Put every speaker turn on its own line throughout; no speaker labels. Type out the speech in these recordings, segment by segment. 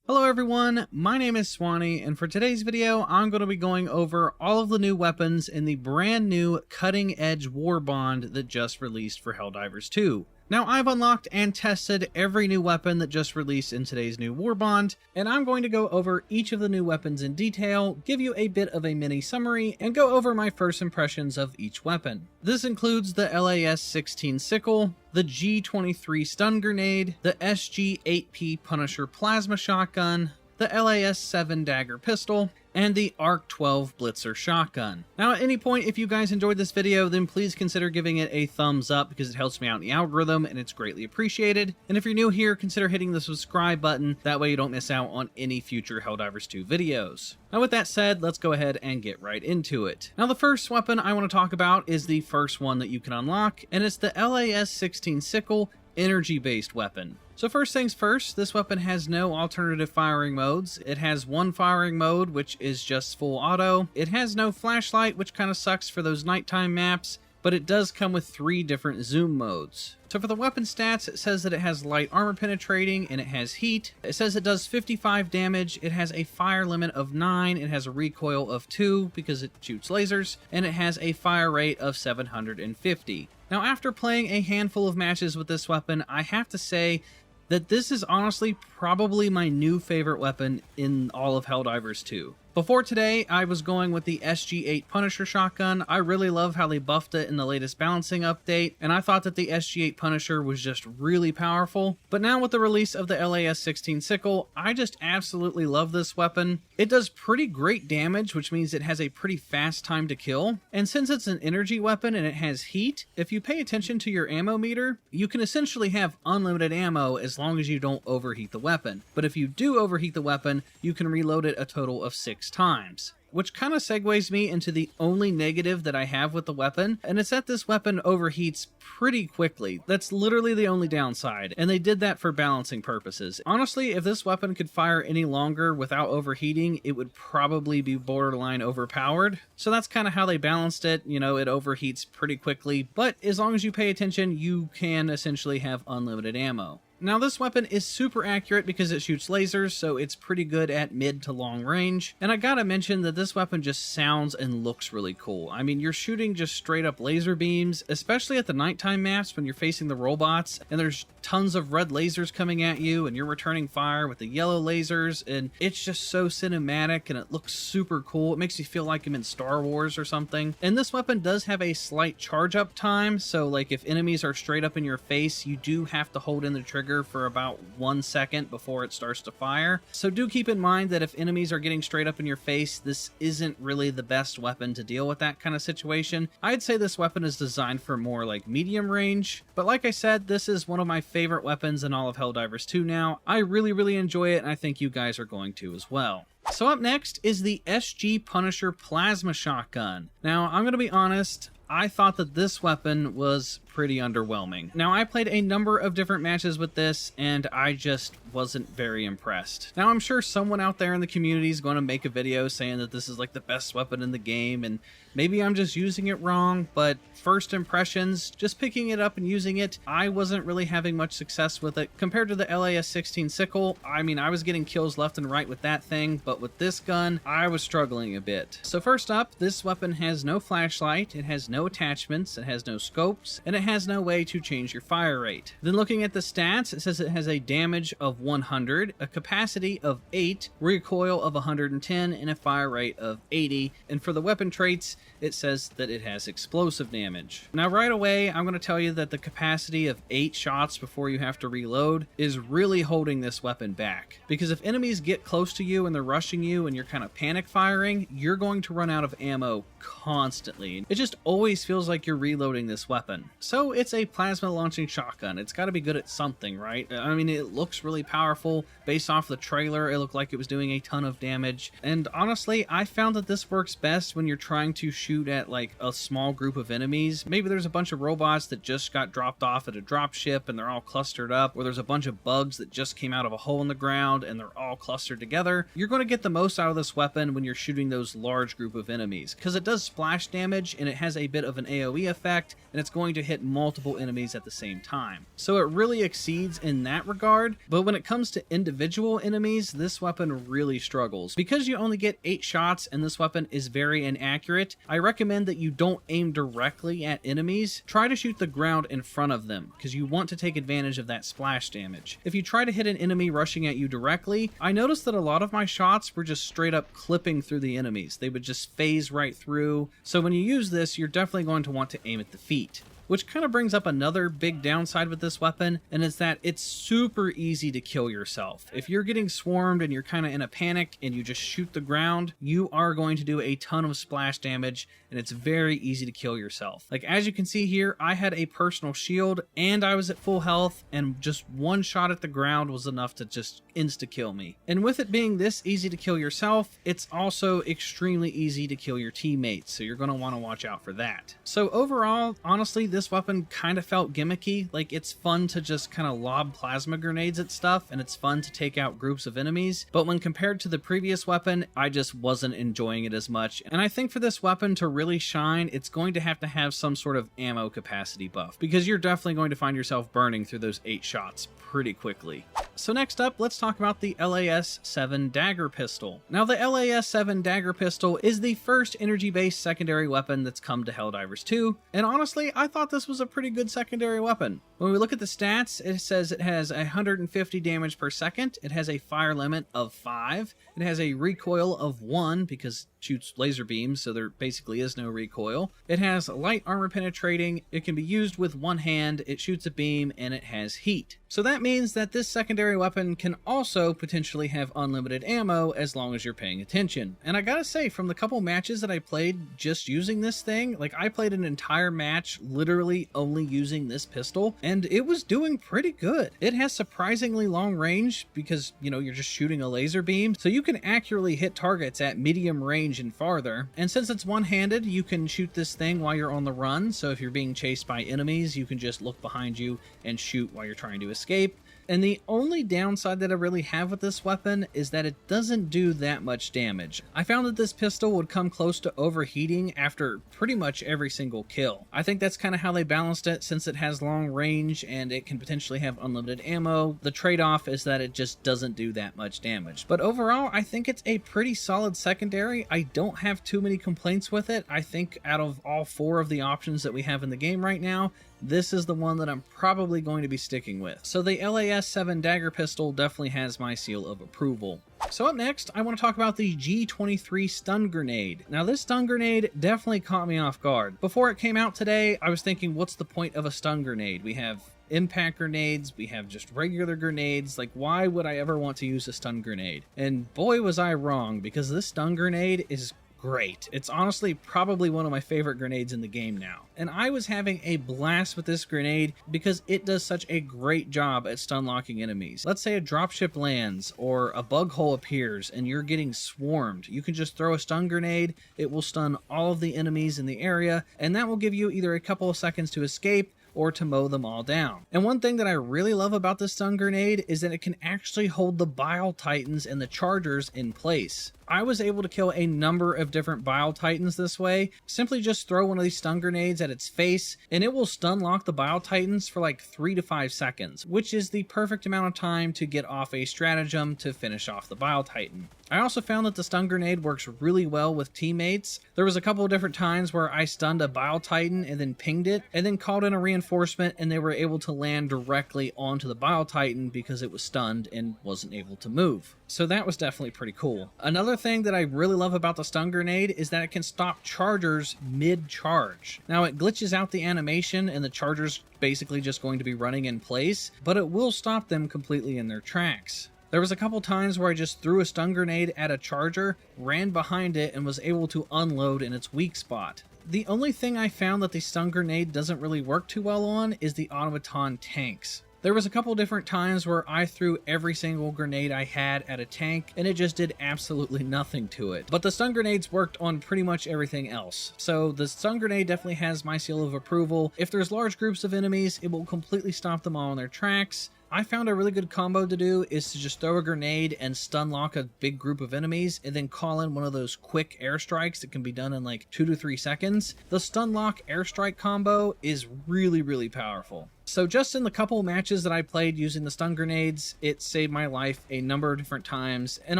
Hello everyone, my name is Swanee, and for today's video, I'm going to be going over all of the new weapons in the brand new cutting-edge Warbond that just released for Helldivers 2. Now, I've unlocked and tested every new weapon that just released in today's new Warbond, and I'm going to go over each of the new weapons in detail, give you a bit of a mini summary, and go over my first impressions of each weapon. This includes the LAS-16 Sickle, the G23 Stun Grenade, the SG-8P Punisher Plasma Shotgun, the LAS-7 Dagger Pistol, and the ARC-12 Blitzer Shotgun. Now, at any point, if you guys enjoyed this video, then please consider giving it a thumbs up because it helps me out in the algorithm and it's greatly appreciated. And if you're new here, consider hitting the subscribe button. That way you don't miss out on any future Helldivers 2 videos. Now, with that said, let's go ahead and get right into it. Now, the first weapon I want to talk about is the first one that you can unlock, and it's the LAS-16 Sickle energy-based weapon. So first things first, this weapon has no alternative firing modes. It has one firing mode, which is just full auto. It has no flashlight, which kind of sucks for those nighttime maps, but it does come with 3 different zoom modes. So for the weapon stats, it says that it has light armor penetrating and it has heat. It says it does 55 damage, it has a fire limit of 9, it has a recoil of 2 because it shoots lasers, and it has a fire rate of 750. Now, after playing a handful of matches with this weapon, I have to say that this is honestly probably my new favorite weapon in all of Helldivers 2. Before today, I was going with the SG-8 Punisher Shotgun. I really love how they buffed it in the latest balancing update, and I thought that the SG-8 Punisher was just really powerful. But now with the release of the LAS-16 Sickle, I just absolutely love this weapon. It does pretty great damage, which means it has a pretty fast time to kill. And since it's an energy weapon and it has heat, if you pay attention to your ammo meter, you can essentially have unlimited ammo as long as you don't overheat the weapon. But if you do overheat the weapon, you can reload it a total of 6 times. Which kind of segues me into the only negative that I have with the weapon, and it's that this weapon overheats pretty quickly. That's literally the only downside, and they did that for balancing purposes. Honestly, if this weapon could fire any longer without overheating, it would probably be borderline overpowered. So that's kind of how they balanced it. You know, it overheats pretty quickly, but as long as you pay attention, you can essentially have unlimited ammo. Now, this weapon is super accurate because it shoots lasers, so it's pretty good at mid to long range. And I gotta mention that this weapon just sounds and looks really cool. I mean, you're shooting just straight up laser beams, especially at the nighttime maps when you're facing the robots, and there's tons of red lasers coming at you, and you're returning fire with the yellow lasers, and it's just so cinematic, and it looks super cool. It makes you feel like I'm in Star Wars or something. And this weapon does have a slight charge up time, so like if enemies are straight up in your face, you do have to hold in the trigger for about 1 second before it starts to fire. So do keep in mind that if enemies are getting straight up in your face, this isn't really the best weapon to deal with that kind of situation. I'd say this weapon is designed for more like medium range, but like I said, this is one of my favorite weapons in all of Helldivers 2 now. I really enjoy it, and I think you guys are going to as well. So up next is the SG Punisher Plasma Shotgun. Now, I'm going to be honest, I thought that this weapon was pretty underwhelming. Now, I played a number of different matches with this, and I just wasn't very impressed. Now, I'm sure someone out there in the community is going to make a video saying that this is like the best weapon in the game, and maybe I'm just using it wrong, but first impressions, just picking it up and using it, I wasn't really having much success with it. Compared to the LAS-16 Sickle, I mean, I was getting kills left and right with that thing, but with this gun, I was struggling a bit. So first up, this weapon has no flashlight, it has no attachments, it has no scopes, and it has no way to change your fire rate. Then looking at the stats, it says it has a damage of 100, a capacity of 8, recoil of 110, and a fire rate of 80. And for the weapon traits, it says that it has explosive damage. Now right away, I'm going to tell you that the capacity of 8 shots before you have to reload is really holding this weapon back. Because if enemies get close to you and they're rushing you and you're kind of panic firing, you're going to run out of ammo constantly. It just always feels like you're reloading this weapon. So it's a plasma launching shotgun. It's got to be good at something, right? I mean, it looks really powerful. Based off the trailer, it looked like it was doing a ton of damage. And honestly, I found that this works best when you're trying to shoot at like a small group of enemies. Maybe there's a bunch of robots that just got dropped off at a drop ship and they're all clustered up, or there's a bunch of bugs that just came out of a hole in the ground and they're all clustered together. You're going to get the most out of this weapon when you're shooting those large group of enemies, because it does splash damage and it has a bit of an AoE effect, and it's going to hit hit multiple enemies at the same time. So it really exceeds in that regard, but when it comes to individual enemies, this weapon really struggles. Because you only get 8 shots and this weapon is very inaccurate, I recommend that you don't aim directly at enemies. Try to shoot the ground in front of them, because you want to take advantage of that splash damage. If you try to hit an enemy rushing at you directly, I noticed that a lot of my shots were just straight up clipping through the enemies. They would just phase right through. So when you use this, you're definitely going to want to aim at the feet. Which kind of brings up another big downside with this weapon, and it's that it's super easy to kill yourself. If you're getting swarmed and you're kind of in a panic and you just shoot the ground, you are going to do a ton of splash damage, and it's very easy to kill yourself. Like, as you can see here, I had a personal shield and I was at full health, and just one shot at the ground was enough to just insta-kill me. And with it being this easy to kill yourself, it's also extremely easy to kill your teammates, so you're going to want to watch out for that. So overall, honestly, this weapon kind of felt gimmicky. Like, it's fun to just kind of lob plasma grenades at stuff, and it's fun to take out groups of enemies, but when compared to the previous weapon, I just wasn't enjoying it as much. And I think for this weapon to really shine, it's going to have some sort of ammo capacity buff, because you're definitely going to find yourself burning through those 8 shots pretty quickly. So next up, let's talk about the LAS-7 Dagger Pistol. Now, the LAS-7 Dagger Pistol is the first energy-based secondary weapon that's come to Helldivers 2, and honestly, I thought this was a pretty good secondary weapon. When we look at the stats, it says it has 150 damage per second, it has a fire limit of 5, it has a recoil of 1 because it shoots laser beams, so there basically is no recoil. It has light armor penetrating, it can be used with one hand, it shoots a beam, and it has heat. So that means that this secondary weapon can also potentially have unlimited ammo as long as you're paying attention. And I gotta say, from the couple matches that I played just using this thing, like, I played an entire match literally only using this pistol, and it was doing pretty good. It has surprisingly long range because, you know, you're just shooting a laser beam, so you can accurately hit targets at medium range and farther. And since it's one-handed, you can shoot this thing while you're on the run, so if you're being chased by enemies, you can just look behind you and shoot while you're trying to escape. And the only downside that I really have with this weapon is that it doesn't do that much damage. I found that this pistol would come close to overheating after pretty much every single kill. I think that's kind of how they balanced it, since it has long range and it can potentially have unlimited ammo. The trade-off is that it just doesn't do that much damage. But overall, I think it's a pretty solid secondary. I don't have too many complaints with it. I think out of all 4 of the options that we have in the game right now, this is the one that I'm probably going to be sticking with. So the LAS-7 Dagger Pistol definitely has my seal of approval. So up next, I want to talk about the G23 Stun Grenade. Now, this stun grenade definitely caught me off guard. Before it came out today, I was thinking, what's the point of a stun grenade? We have impact grenades, we have just regular grenades, like, why would I ever want to use a stun grenade? And boy was I wrong, because this stun grenade is great. It's honestly probably one of my favorite grenades in the game now. And I was having a blast with this grenade because it does such a great job at stun locking enemies. Let's say a dropship lands or a bug hole appears and you're getting swarmed. You can just throw a stun grenade, it will stun all of the enemies in the area, and that will give you either a couple of seconds to escape or to mow them all down. And one thing that I really love about this stun grenade is that it can actually hold the Bile Titans and the Chargers in place. I was able to kill a number of different Bile Titans this way. Simply just throw one of these stun grenades at its face, and it will stun lock the Bile Titans for like 3 to 5 seconds, which is the perfect amount of time to get off a stratagem to finish off the Bile Titan. I also found that the stun grenade works really well with teammates. There was a couple of different times where I stunned a Bile Titan and then pinged it, and then called in a reinforcement, and they were able to land directly onto the Bile Titan because it was stunned and wasn't able to move. So that was definitely pretty cool. Another thing that I really love about the stun grenade is that it can stop chargers mid-charge. Now, it glitches out the animation and the charger's basically just going to be running in place, but it will stop them completely in their tracks. There was a couple times where I just threw a stun grenade at a charger, ran behind it, and was able to unload in its weak spot. The only thing I found that the stun grenade doesn't really work too well on is the automaton tanks. There was a couple different times where I threw every single grenade I had at a tank, and it just did absolutely nothing to it. But the stun grenades worked on pretty much everything else. So the stun grenade definitely has my seal of approval. If there's large groups of enemies, it will completely stop them all in their tracks. I found a really good combo to do is to just throw a grenade and stun lock a big group of enemies and then call in one of those quick airstrikes that can be done in like 2 to 3 seconds. The stun lock airstrike combo is really powerful. So just in the couple matches that I played using the stun grenades, it saved my life a number of different times, and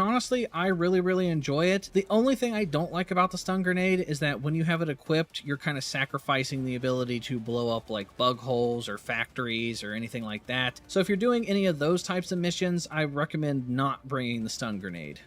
honestly, I really enjoy it. The only thing I don't like about the stun grenade is that when you have it equipped, you're kind of sacrificing the ability to blow up like bug holes or factories or anything like that. So if you're doing any of those types of missions, I recommend not bringing the stun grenade.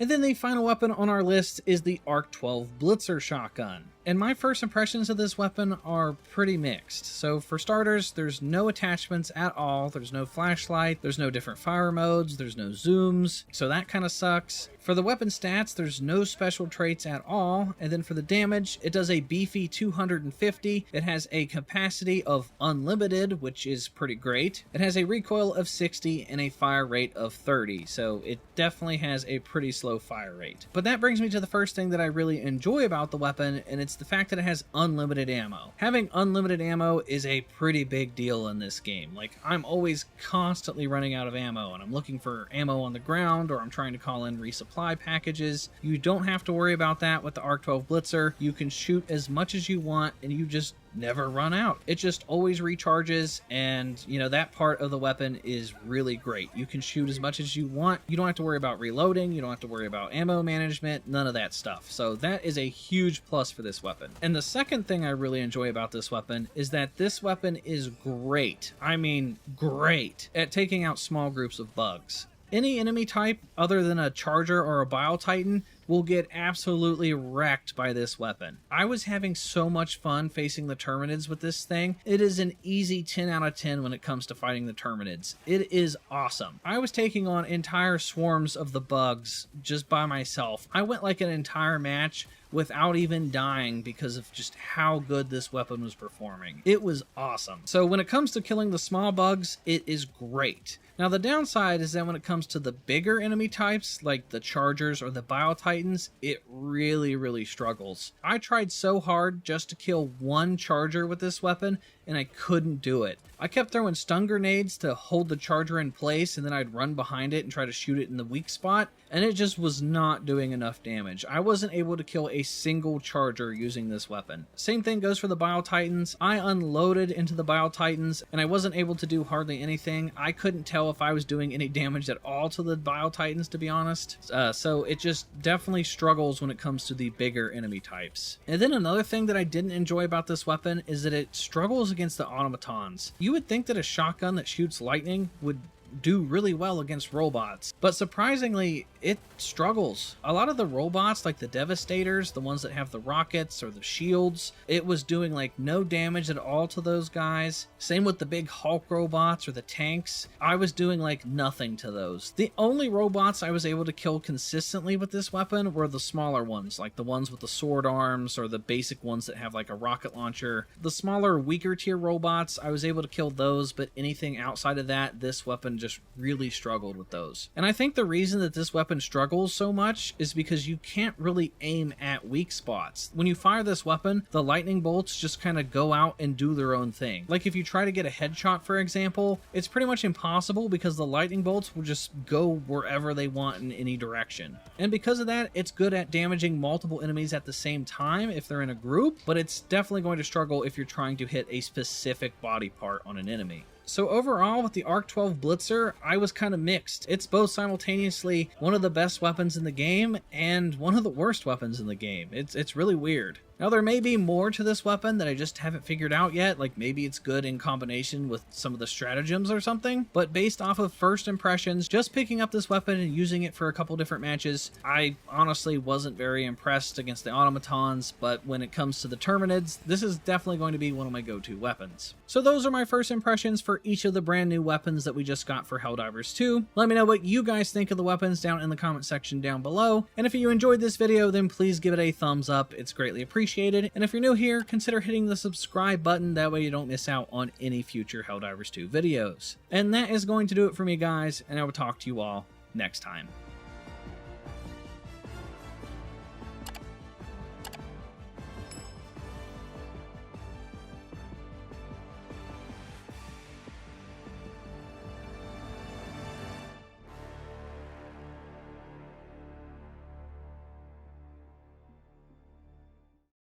And then the final weapon on our list is the ARC 12 Blitzer shotgun. And my first impressions of this weapon are pretty mixed. So for starters, there's no attachments at all. There's no flashlight, there's no different fire modes, there's no zooms, so that kind of sucks. For the weapon stats, there's no special traits at all. And then for the damage, it does a beefy 250. It has a capacity of unlimited, which is pretty great. It has a recoil of 60 and a fire rate of 30, so it definitely has a pretty slow fire rate. But that brings me to the first thing that I really enjoy about the weapon, and it's the fact that it has unlimited ammo. Having unlimited ammo is a pretty big deal in this game. Like, I'm always constantly running out of ammo, and I'm looking for ammo on the ground, or I'm trying to call in resupply packages. You don't have to worry about that with the ARC 12 Blitzer. You can shoot as much as you want, and you just never run out. It just always recharges, and you know, that part of the weapon is really great. You can shoot as much as you want. You don't have to worry about reloading. You don't have to worry about ammo management, none of that stuff. So that is a huge plus for this weapon. And the second thing I really enjoy about this weapon is that this weapon is great. I mean, great at taking out small groups of bugs. Any enemy type other than a charger or a bile titan will get absolutely wrecked by this weapon. I was having so much fun facing the Terminids with this thing. It is an easy 10 out of 10 when it comes to fighting the Terminids. It is awesome. I was taking on entire swarms of the bugs just by myself. I went like an entire match without even dying because of just how good this weapon was performing. It was awesome. So when it comes to killing the small bugs, it is great. Now the downside is that when it comes to the bigger enemy types, like the Chargers or the Bile Titans, it really struggles. I tried so hard just to kill one Charger with this weapon, and I couldn't do it. I kept throwing stun grenades to hold the Charger in place, and then I'd run behind it and try to shoot it in the weak spot, and it just was not doing enough damage. I wasn't able to kill a single Charger using this weapon. Same thing goes for the Bile Titans. I unloaded into the Bile Titans, and I wasn't able to do hardly anything. I couldn't tell if I was doing any damage at all to the Bile Titans, to be honest. So it just definitely struggles when it comes to the bigger enemy types. And then another thing that I didn't enjoy about this weapon is that it struggles against the automatons. You would think that a shotgun that shoots lightning would do really well against robots, but surprisingly it struggles. A lot of the robots, like the Devastators, the ones that have the rockets or the shields, it was doing like no damage at all to those guys. Same with the big Hulk robots or the tanks. I was doing like nothing to those. The only robots I was able to kill consistently with this weapon were the smaller ones, like the ones with the sword arms or the basic ones that have like a rocket launcher. The smaller, weaker tier robots, I was able to kill those, but anything outside of that, this weapon just really struggled with those. And I think the reason that this weapon struggles so much is because you can't really aim at weak spots. When you fire this weapon, the lightning bolts just kind of go out and do their own thing. Like if you try to get a headshot, for example, it's pretty much impossible because the lightning bolts will just go wherever they want in any direction. And because of that, it's good at damaging multiple enemies at the same time if they're in a group, but it's definitely going to struggle if you're trying to hit a specific body part on an enemy. So overall, with the ARC 12 Blitzer, I was kind of mixed. It's both simultaneously one of the best weapons in the game and one of the worst weapons in the game. It's really weird. Now, there may be more to this weapon that I just haven't figured out yet, like maybe it's good in combination with some of the stratagems or something, but based off of first impressions, just picking up this weapon and using it for a couple different matches, I honestly wasn't very impressed against the automatons, but when it comes to the Terminids, this is definitely going to be one of my go-to weapons. So those are my first impressions for each of the brand new weapons that we just got for Helldivers 2. Let me know what you guys think of the weapons down in the comment section down below, and if you enjoyed this video, then please give it a thumbs up. It's greatly appreciated. And if you're new here, consider hitting the subscribe button, that way you don't miss out on any future Helldivers 2 videos. And that is going to do it for me, guys, and I will talk to you all next time.